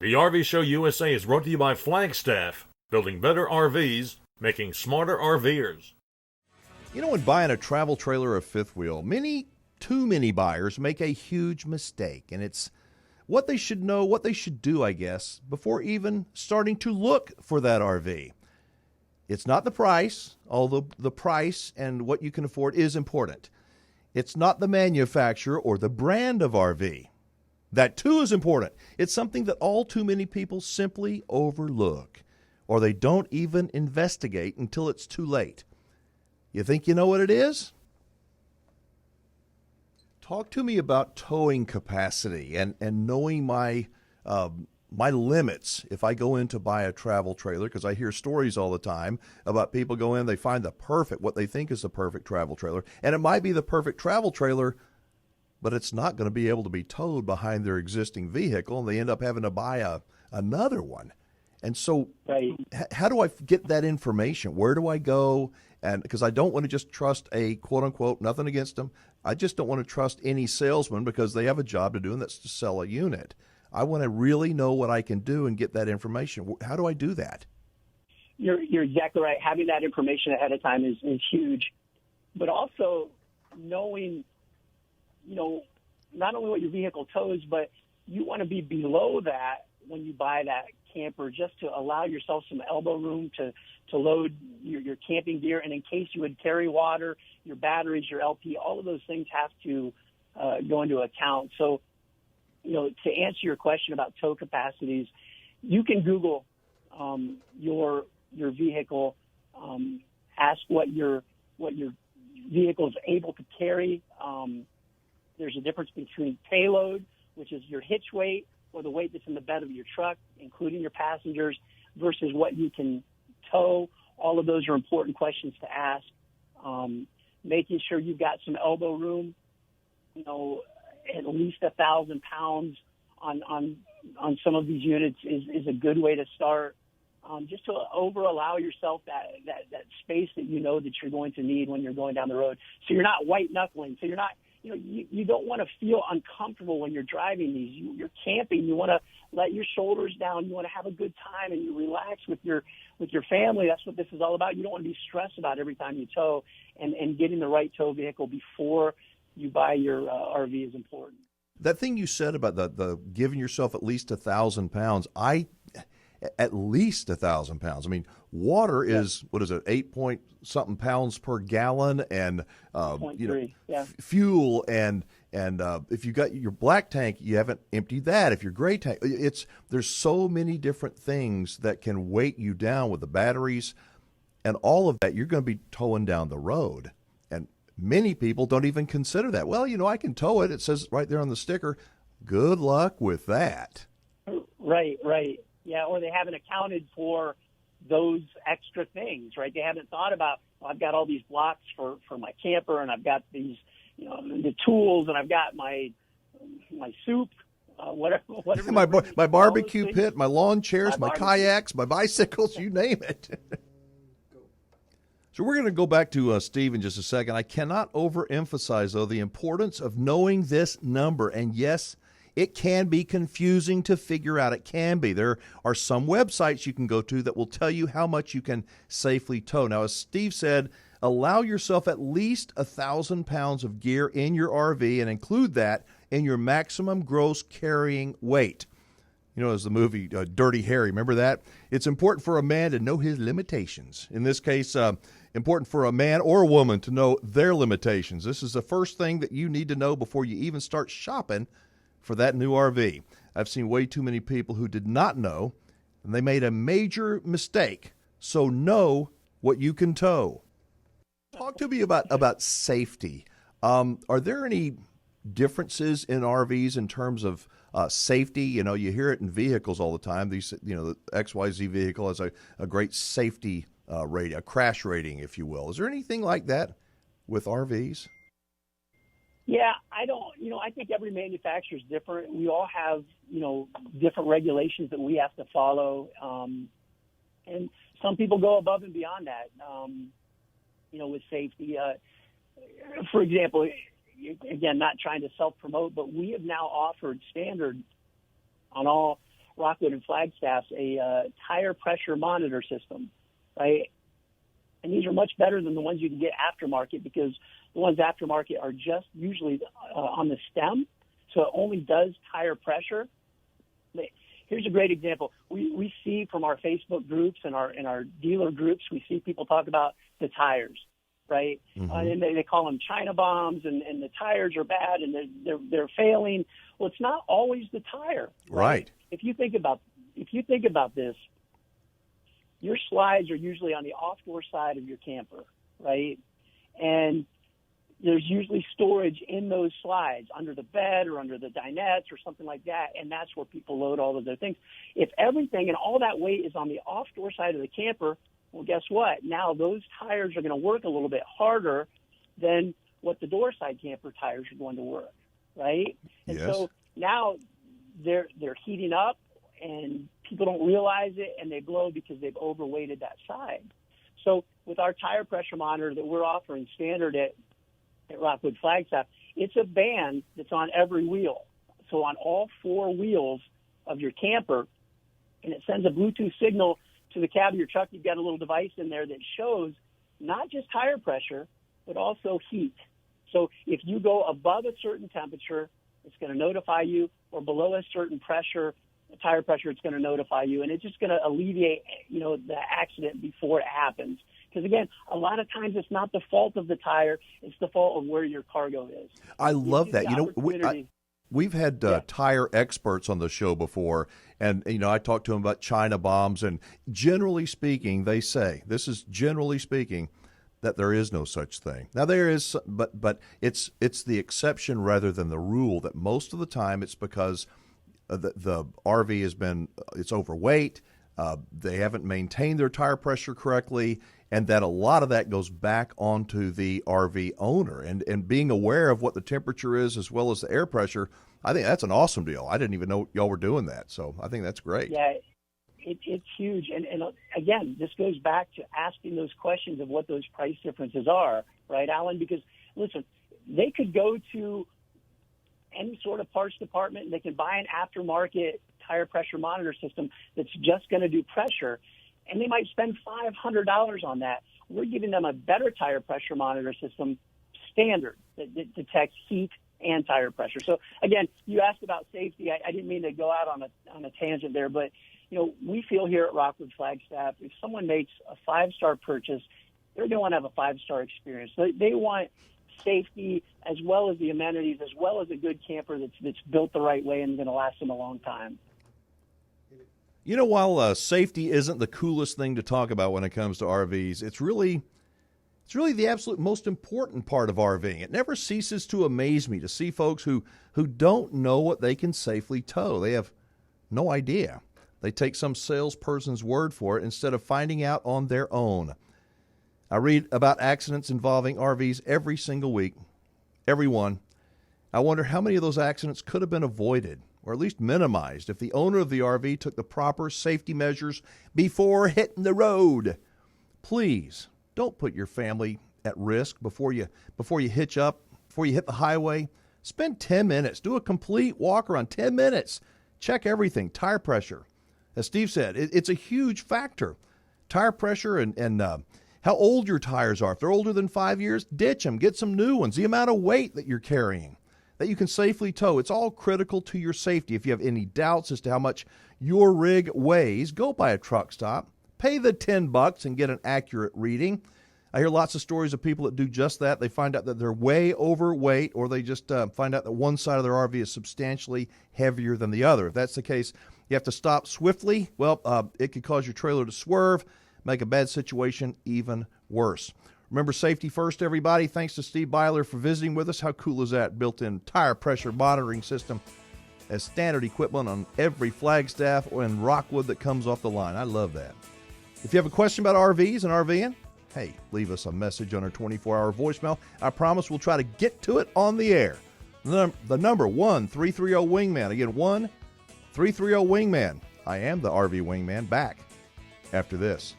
The RV Show USA is brought to you by Flagstaff, building better RVs, making smarter RVers. You know, when buying a travel trailer or fifth wheel, too many buyers make a huge mistake, and it's what they should know, what they should do, I guess, before even starting to look for that RV. It's not the price, although the price and what you can afford is important. It's not the manufacturer or the brand of RV. That too is important. It's something that all too many people simply overlook, or they don't even investigate until it's too late. You think you know what it is? Talk to me about towing capacity and knowing my limits if I go in to buy a travel trailer, because I hear stories all the time about people go in, they find what they think is the perfect travel trailer, and it might be the perfect travel trailer, but it's not going to be able to be towed behind their existing vehicle, and they end up having to buy another one. And so how do I get that information? Where do I go? And because I don't want to just trust a quote-unquote, nothing against them, I just don't want to trust any salesman because they have a job to do, and that's to sell a unit. I want to really know what I can do and get that information. How do I do that? You're exactly right. Having that information ahead of time is huge, but also knowing, not only what your vehicle tows, but you want to be below that when you buy that camper, just to allow yourself some elbow room to load your camping gear. And in case you would carry water, your batteries, your LP, all of those things have to go into account. So, to answer your question about tow capacities, you can Google your vehicle, ask what your vehicle is able to carry. There's a difference between payload, which is your hitch weight or the weight that's in the bed of your truck, including your passengers, versus what you can tow. All of those are important questions to ask. Making sure you've got some elbow room, at least 1,000 pounds on some of these units is a good way to start. Just to allow yourself that space that that you're going to need when you're going down the road. So you're not white knuckling. So you're not, you don't want to feel uncomfortable when you're driving these. You're camping. You want to let your shoulders down. You want to have a good time and you relax with your family. That's what this is all about. You don't want to be stressed about every time you tow, and getting the right tow vehicle before you buy your RV is important. That thing you said about the giving yourself at least 1,000 pounds, at least 1,000 pounds. I mean, water is, what is it, 8 something pounds per gallon, and fuel, and if you got your black tank, you haven't emptied that. If your gray tank, there's so many different things that can weight you down with the batteries, and all of that you're going to be towing down the road. And many people don't even consider that. Well, I can tow it. It says right there on the sticker. Good luck with that. Right. Yeah, or they haven't accounted for those extra things, right? They haven't thought about, I've got all these blocks for my camper, and I've got these, the tools, and I've got my soup, whatever. My barbecue pit, my lawn chairs, my kayaks, my bicycles, you name it. So we're going to go back to Steve in just a second. I cannot overemphasize, though, the importance of knowing this number. And yes, it can be confusing to figure out. It can be. There are some websites you can go to that will tell you how much you can safely tow. Now, as Steve said, allow yourself at least 1,000 pounds of gear in your RV and include that in your maximum gross carrying weight. As the movie Dirty Harry, remember that? It's important for a man to know his limitations. In this case, important for a man or a woman to know their limitations. This is the first thing that you need to know before you even start shopping for that new RV. I've seen way too many people who did not know, and they made a major mistake. So know what you can tow. Talk to me about safety. Are there any differences in RVs in terms of safety? You hear it in vehicles all the time. The XYZ vehicle has a great safety rating, a crash rating, if you will. Is there anything like that with RVs? Yeah, I think every manufacturer is different. We all have, different regulations that we have to follow. And some people go above and beyond that, with safety. For example, again, not trying to self-promote, but we have now offered standard on all Rockwood and Flagstaff's a tire pressure monitor system, right? And these are much better than the ones you can get aftermarket, because the ones aftermarket are just usually on the stem, so it only does tire pressure. Here's a great example. We see from our Facebook groups and our dealer groups, we see people talk about the tires, right? Mm-hmm. And they call them China bombs, and the tires are bad and they're failing. Well, it's not always the tire, Right. If you think about this, your slides are usually on the off-door side of your camper, right? And there's usually storage in those slides under the bed or under the dinettes or something like that, and that's where people load all of their things. If everything and all that weight is on the off-door side of the camper, well, guess what? Now those tires are going to work a little bit harder than what the door side camper tires are going to work, right? And Yes. so now they're heating up, and people don't realize it, and they blow because they've overweighted that side. So with our tire pressure monitor that we're offering standard at Rockwood Flagstaff, it's a band that's on every wheel. So on all four wheels of your camper, and it sends a Bluetooth signal to the cab of your truck. You've got a little device in there that shows not just tire pressure, but also heat. So if you go above a certain temperature, it's going to notify you, or below a certain pressure, tire pressure, it's going to notify you, and it's just going to alleviate, the accident before it happens. Because again, a lot of times it's not the fault of the tire; it's the fault of where your cargo is. I love that. We've had tire experts on the show before, and I talked to them about China bombs, and generally speaking, they say, this is generally speaking, that there is no such thing. Now there is, but it's the exception rather than the rule. That most of the time it's because the RV it's overweight. They haven't maintained their tire pressure correctly, and that a lot of that goes back onto the RV owner. And being aware of what the temperature is as well as the air pressure, I think that's an awesome deal. I didn't even know y'all were doing that, so I think that's great. Yeah, it's huge. And again, this goes back to asking those questions of what those price differences are, right, Alan? Because, listen, they could go to any sort of parts department and they can buy an aftermarket tire pressure monitor system that's just going to do pressure, and they might spend $500 on that. We're giving them a better tire pressure monitor system, standard, that detects heat and tire pressure. So again, you asked about safety. I didn't mean to go out on a tangent there, but we feel here at Rockwood Flagstaff, if someone makes a 5-star purchase, they're going to want to have a 5-star experience. They want safety as well as the amenities, as well as a good camper that's built the right way and going to last them a long time. While safety isn't the coolest thing to talk about when it comes to RVs, it's really the absolute most important part of RVing. It never ceases to amaze me to see folks who don't know what they can safely tow. They have no idea. They take some salesperson's word for it instead of finding out on their own. I read about accidents involving RVs every single week, every one. I wonder how many of those accidents could have been avoided, or at least minimized, if the owner of the RV took the proper safety measures before hitting the road. Please don't put your family at risk before you hitch up, before you hit the highway. Spend 10 minutes. Do a complete walk around, 10 minutes. Check everything. Tire pressure. As Steve said, it's a huge factor. Tire pressure and how old your tires are. If they're older than 5 years, ditch them. Get some new ones. The amount of weight that you're carrying that you can safely tow. It's all critical to your safety. If you have any doubts as to how much your rig weighs, go by a truck stop. Pay the $10 and get an accurate reading. I hear lots of stories of people that do just that. They find out that they're way overweight, or they just find out that one side of their RV is substantially heavier than the other. If that's the case, you have to stop swiftly. Well, it could cause your trailer to swerve, make a bad situation even worse. Remember, safety first, everybody. Thanks to Steve Byler for visiting with us. How cool is that? Built-in tire pressure monitoring system as standard equipment on every Flagstaff and Rockwood that comes off the line. I love that. If you have a question about RVs and RVing, hey, leave us a message on our 24-hour voicemail. I promise we'll try to get to it on the air. The number 1-330-WINGMAN. Again, 1-330-WINGMAN. I am the RV Wingman. Back after this.